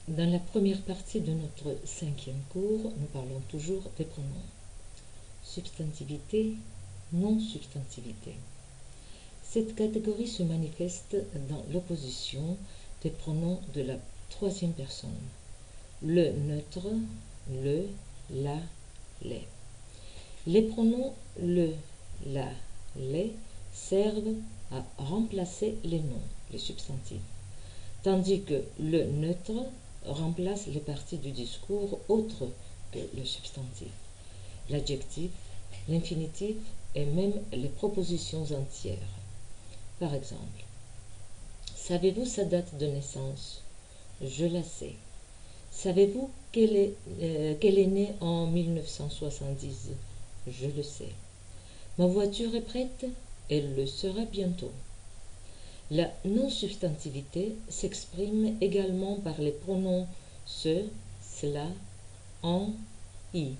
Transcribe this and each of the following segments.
Dans la première partie de notre 5e cours, nous parlons toujours des pronoms. Substantivité, non-substantivité. Cette catégorie se manifeste dans l'opposition des pronoms de la 3e personne. Le neutre, le, la, les. Les pronoms le, la, les servent à remplacer les noms, les substantifs, tandis que le neutre remplace les parties du discours autres que le substantif, l'adjectif, l'infinitif et même les propositions entières. Par exemple, savez-vous sa date de naissance? Je la sais. Savez-vous qu'elle est née en 1970? Je le sais. Ma voiture est prête? Elle le sera bientôt. La non-substantivité s'exprime également par les pronoms ce, cela, en, i.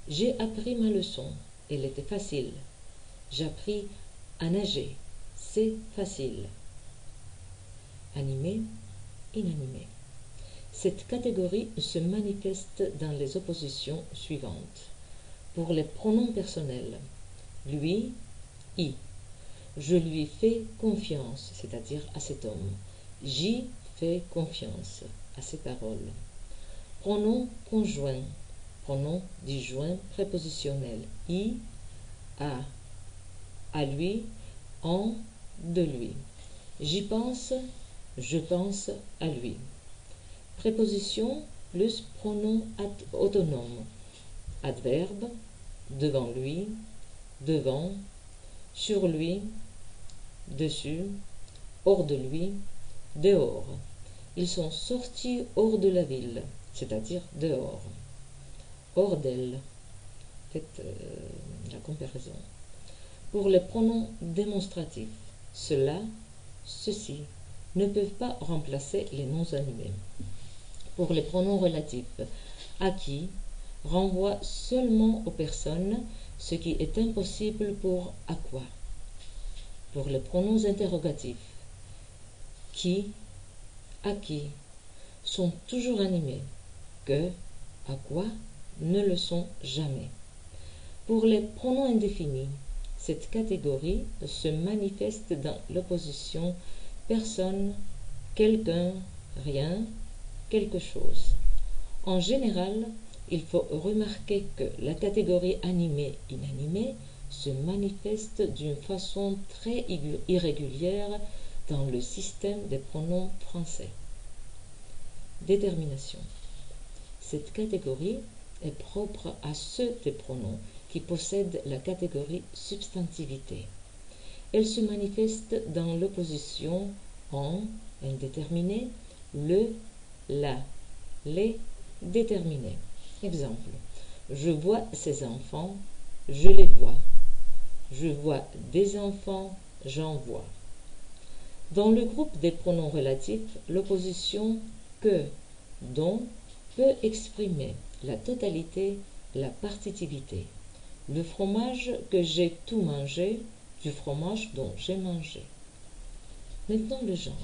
J'ai appris ma leçon. Elle était facile. J'appris à nager. C'est facile. Animé, inanimé. Cette catégorie se manifeste dans les oppositions suivantes. Pour les pronoms personnels, lui, i. Je lui fais confiance, c'est-à-dire à cet homme. J'y fais confiance, à ces paroles. Pronom conjoint, pronom disjoint prépositionnel. I, à lui, en, de lui. J'y pense, je pense à lui. Préposition plus pronom autonome. Adverbe, devant lui, devant, sur lui, dessus, hors de lui, dehors. Ils sont sortis hors de la ville, c'est-à-dire dehors. Hors d'elle. Faites la comparaison. Pour les pronoms démonstratifs, cela, ceci, ne peuvent pas remplacer les noms animés. Pour les pronoms relatifs, à qui renvoie seulement aux personnes, ce qui est impossible pour à quoi. Pour les pronoms interrogatifs, qui, à qui, sont toujours animés, que, à quoi, ne le sont jamais. Pour les pronoms indéfinis, cette catégorie se manifeste dans l'opposition personne, quelqu'un, rien, quelque chose. En général, il faut remarquer que la catégorie animé-inanimé se manifeste d'une façon très irrégulière dans le système des pronoms français. Détermination. Cette catégorie est propre à ceux des pronoms qui possèdent la catégorie substantivité. Elle se manifeste dans l'opposition en indéterminé, le, la, les déterminés. Exemple. Je vois ces enfants, je les vois. Je vois des enfants, j'en vois. Dans le groupe des pronoms relatifs, l'opposition que, dont peut exprimer la totalité, la partitivité. Le fromage que j'ai tout mangé, du fromage dont j'ai mangé. Maintenant le genre.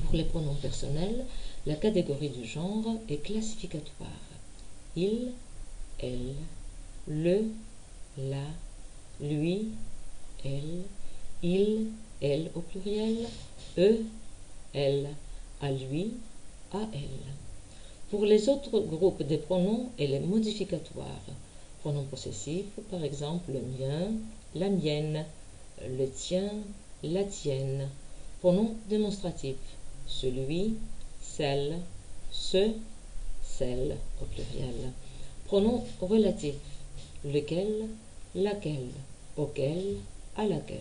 Pour les pronoms personnels, la catégorie du genre est classificatoire. Il, elle, le, la, lui, elle, il, elle au pluriel, eux, elle, à lui, à elle. Pour les autres groupes des pronoms, elle est modificatoire. Pronom possessif, par exemple, le mien, la mienne, le tien, la tienne. Pronom démonstratif, celui, celle, ce, celle au pluriel. Pronom relatif, lequel, laquelle, auquel, à laquelle.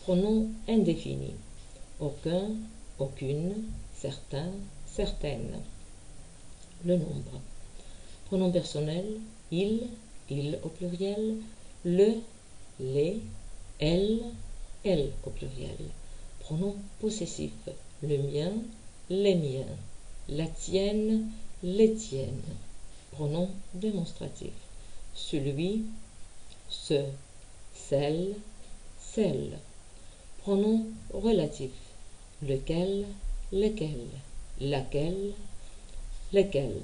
Pronom indéfini, aucun, aucune, certain, certaine. Le nombre. Pronom personnel, il au pluriel, le, les, elle au pluriel. Pronom possessif, le mien, les miens, la tienne, les tiennes. Pronom démonstratif, celui, ce, celle, celle. Pronom relatif, lequel, lequel, laquelle, Lesquels?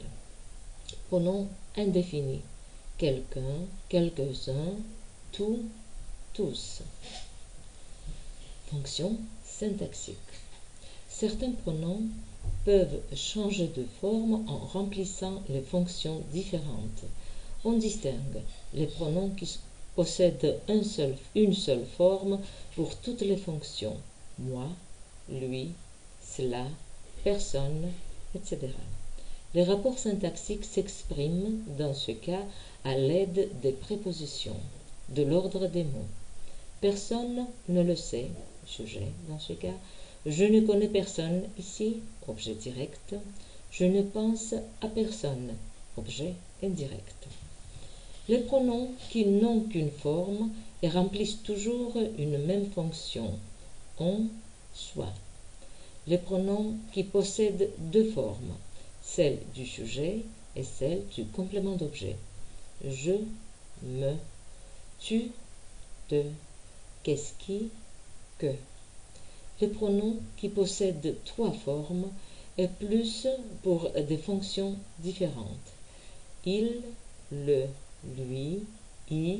Pronom indéfini. Quelqu'un, quelques-uns, tout, tous. Fonction syntaxique. Certains pronoms peuvent changer de forme en remplissant les fonctions différentes. On distingue les pronoms qui possèdent une seule forme pour toutes les fonctions. Moi, lui, cela, personne, etc. Les rapports syntaxiques s'expriment dans ce cas à l'aide des prépositions, de l'ordre des mots. Personne ne le sait, sujet dans ce cas. Je ne connais personne ici, objet direct. Je ne pense à personne, objet indirect. Les pronoms qui n'ont qu'une forme et remplissent toujours une même fonction, on, soi. Les pronoms qui possèdent deux formes, celle du sujet et celle du complément d'objet. Je, me, tu, te, qu'est-ce qui, que. Les pronoms qui possèdent trois formes et plus pour des fonctions différentes. Il, le, lui, i,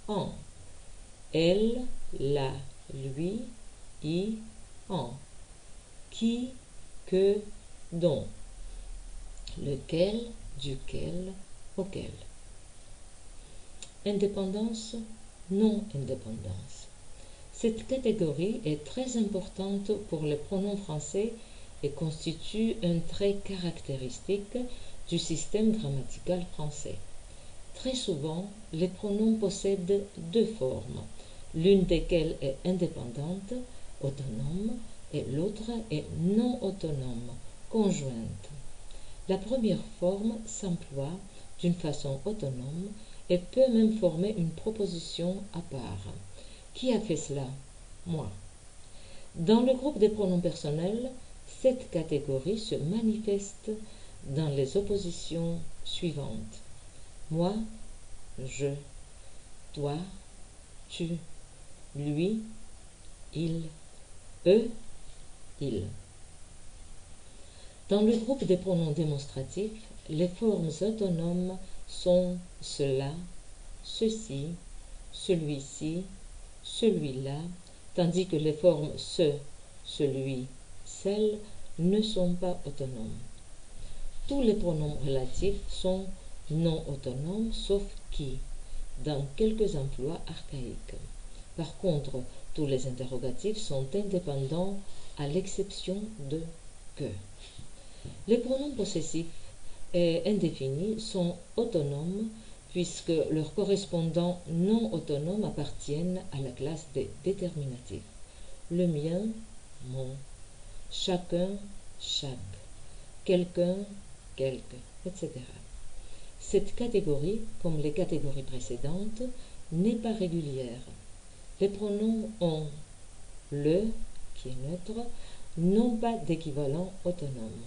en. Elle, la, lui, i, en. Qui, que, dont. Lequel, duquel, auquel. Indépendance, non-indépendance. Cette catégorie est très importante pour les pronoms français et constitue un trait caractéristique du système grammatical français. Très souvent, les pronoms possèdent deux formes, l'une desquelles est indépendante, autonome, et l'autre est non autonome, conjointe. La première forme s'emploie d'une façon autonome et peut même former une proposition à part. Qui a fait cela? Moi. Dans le groupe des pronoms personnels, cette catégorie se manifeste dans les oppositions suivantes. Moi, je, toi, tu, lui, il, eux, il. Dans le groupe des pronoms démonstratifs, les formes autonomes sont cela, ceci, celui-ci, celui-là, tandis que les formes ce, celui, celle ne sont pas autonomes. Tous les pronoms relatifs sont non autonomes sauf qui, dans quelques emplois archaïques. Par contre, tous les interrogatifs sont indépendants à l'exception de que. Les pronoms possessifs et indéfinis sont autonomes puisque leurs correspondants non autonomes appartiennent à la classe des déterminatifs. Le mien, mon, chacun, chaque, quelqu'un, quelque, etc. Cette catégorie, comme les catégories précédentes, n'est pas régulière. Les pronoms ont, le, qui est neutre, n'ont pas d'équivalent autonome.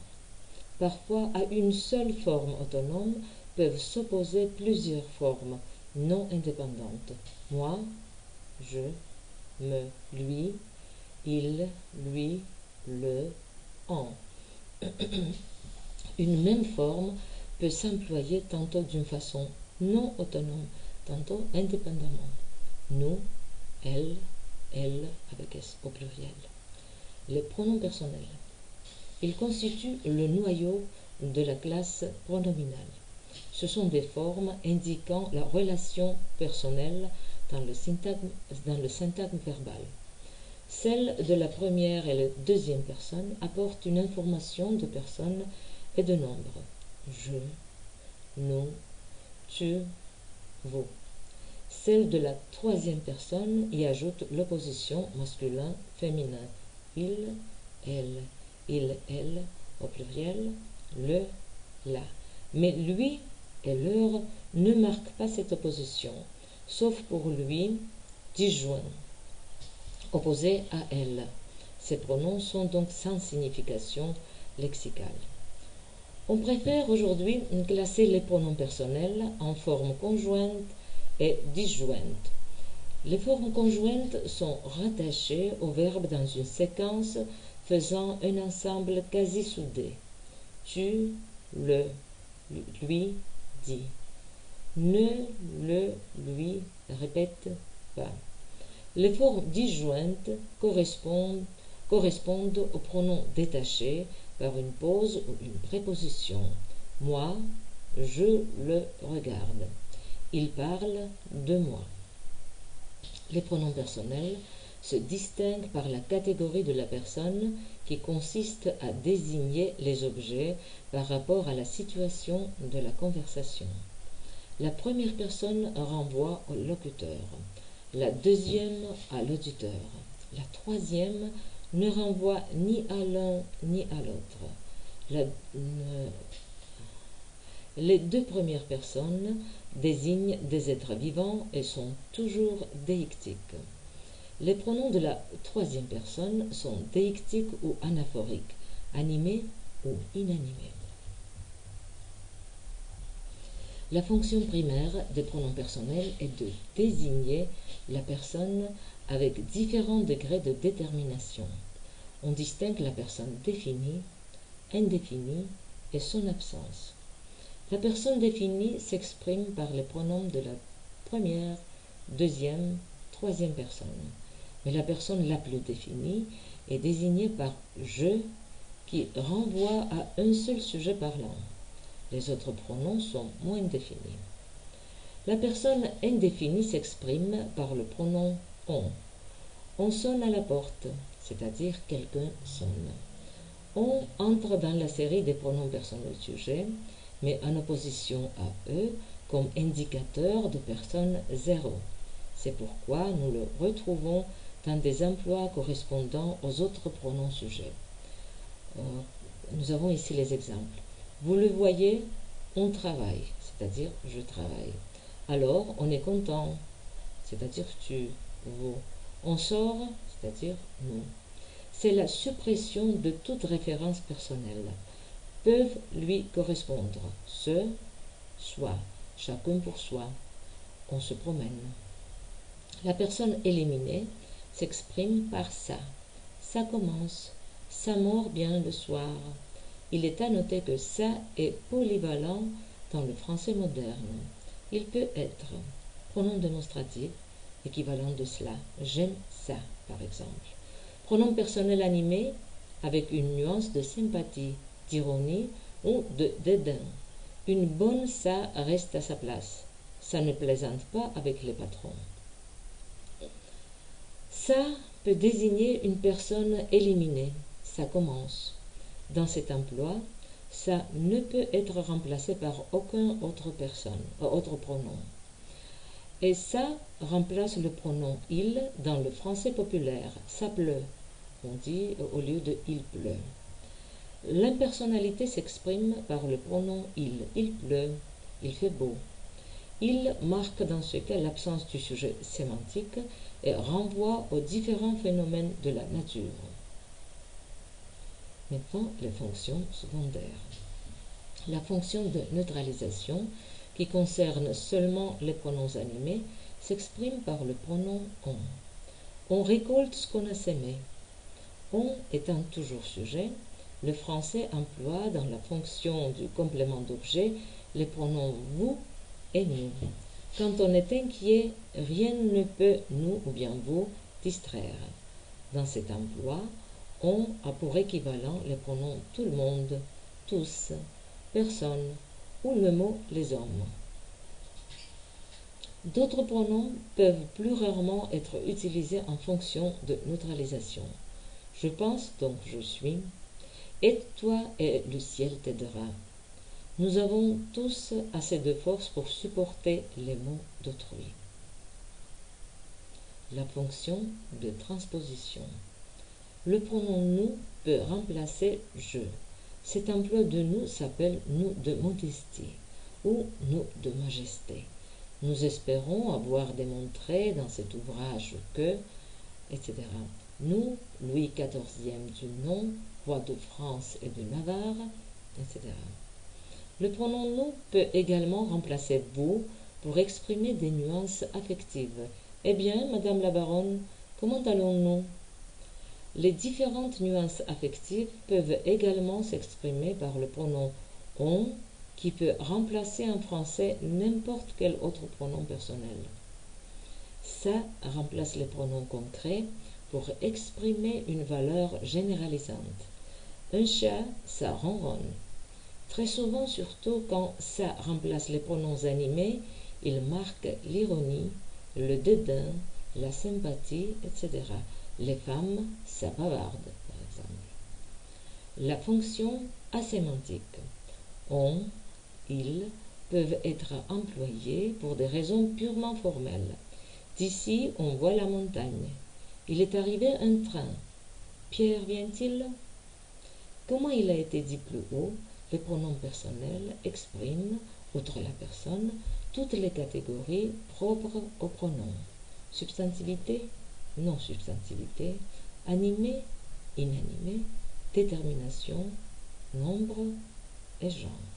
Parfois, à une seule forme autonome peuvent s'opposer plusieurs formes non indépendantes. Moi, je, me, lui, il, lui, le, en. Une même forme peut s'employer tantôt d'une façon non autonome, tantôt indépendamment. Nous, elle avec S au pluriel. Les pronoms personnels. Ils constituent le noyau de la classe pronominale. Ce sont des formes indiquant la relation personnelle dans le syntagme verbal. Celles de la première et la deuxième personne apportent une information de personne et de nombre. Je, nous, tu, vous. Celle de la troisième personne y ajoute l'opposition masculin-féminin. Il, elle, au pluriel, le, la. Mais lui et leur ne marquent pas cette opposition, sauf pour lui, disjoint, opposé à elle. Ces pronoms sont donc sans signification lexicale. On préfère aujourd'hui classer les pronoms personnels en forme conjointe et disjointe. Les formes conjointes sont rattachées au verbe dans une séquence faisant un ensemble quasi soudé. Tu, le lui dit. Ne le lui répète pas. Les formes disjointes correspondent au pronom détaché par une pause ou une préposition. Moi, je le regarde. Il parle de moi. Les pronoms personnels se distinguent par la catégorie de la personne qui consiste à désigner les objets par rapport à la situation de la conversation. La première personne renvoie au locuteur, la deuxième à l'auditeur, la troisième ne renvoie ni à l'un ni à l'autre. Les deux premières personnes désignent des êtres vivants et sont toujours déictiques. Les pronoms de la troisième personne sont déictiques ou anaphoriques, animés ou inanimés. La fonction primaire des pronoms personnels est de désigner la personne avec différents degrés de détermination. On distingue la personne définie, indéfinie et son absence. La personne définie s'exprime par les pronoms de la première, deuxième, troisième personne. Mais la personne la plus définie est désignée par « je » qui renvoie à un seul sujet parlant. Les autres pronoms sont moins définis. La personne indéfinie s'exprime par le pronom « on ». On sonne à la porte, c'est-à-dire quelqu'un sonne. On entre dans la série des pronoms personnels sujets, mais en opposition à eux comme indicateur de personne zéro. C'est pourquoi nous le retrouvons dans des emplois correspondant aux autres pronoms sujets. Nous avons ici les exemples. Vous le voyez, on travaille, c'est-à-dire je travaille. Alors, on est content, c'est-à-dire tu, vous. On sort, c'est-à-dire nous. C'est la suppression de toute référence personnelle. Peuvent lui correspondre ce, soi, chacun pour soi. On se promène. La personne éliminée s'exprime par ça. Ça commence. Ça mord bien le soir. Il est à noter que ça est polyvalent dans le français moderne. Il peut être pronom démonstratif, équivalent de cela. J'aime ça, par exemple. Pronom personnel animé avec une nuance de sympathie, d'ironie ou de dédain. Une bonne ça reste à sa place. Ça ne plaisante pas avec les patrons. Ça peut désigner une personne éliminée. Ça commence. Dans cet emploi, ça ne peut être remplacé par aucun autre pronom. Et ça remplace le pronom il dans le français populaire. Ça pleut. On dit au lieu de il pleut. L'impersonnalité s'exprime par le pronom il. Il pleut. Il fait beau. Il marque dans ce cas l'absence du sujet sémantique et renvoie aux différents phénomènes de la nature. Maintenant, les fonctions secondaires. La fonction de neutralisation, qui concerne seulement les pronoms animés, s'exprime par le pronom on. On récolte ce qu'on a sémé. On étant toujours sujet, le français emploie dans la fonction du complément d'objet les pronoms vous et nous. Quand on est inquiet, rien ne peut nous ou bien vous distraire. Dans cet emploi, on a pour équivalent les pronoms tout le monde, tous, personne ou le mot les hommes. D'autres pronoms peuvent plus rarement être utilisés en fonction de neutralisation. Je pense donc je suis. Aide-toi et le ciel t'aidera. Nous avons tous assez de force pour supporter les maux d'autrui. La fonction de transposition. Le pronom nous peut remplacer je. Cet emploi de nous s'appelle nous de modestie ou nous de majesté. Nous espérons avoir démontré dans cet ouvrage que, etc. Nous, Louis XIV du nom, roi de France et de Navarre, etc. Le pronom nous peut également remplacer vous pour exprimer des nuances affectives. Eh bien, Madame la Baronne, comment allons-nous? Les différentes nuances affectives peuvent également s'exprimer par le pronom On qui peut remplacer en français n'importe quel autre pronom personnel. Ça remplace les pronoms concrets pour exprimer une valeur généralisante. Un chat, ça ronronne. Très souvent, surtout quand ça remplace les pronoms animés, il marque l'ironie, le dédain, la sympathie, etc. Les femmes, ça bavarde, par exemple. La fonction asémantique. On, ils peuvent être employés pour des raisons purement formelles. D'ici, on voit la montagne. Il est arrivé un train. Pierre vient-il? Comment il a été dit plus haut, le pronom personnel exprime, outre la personne, toutes les catégories propres au pronom. Substantivité, non-substantivité, animé, inanimé, détermination, nombre et genre.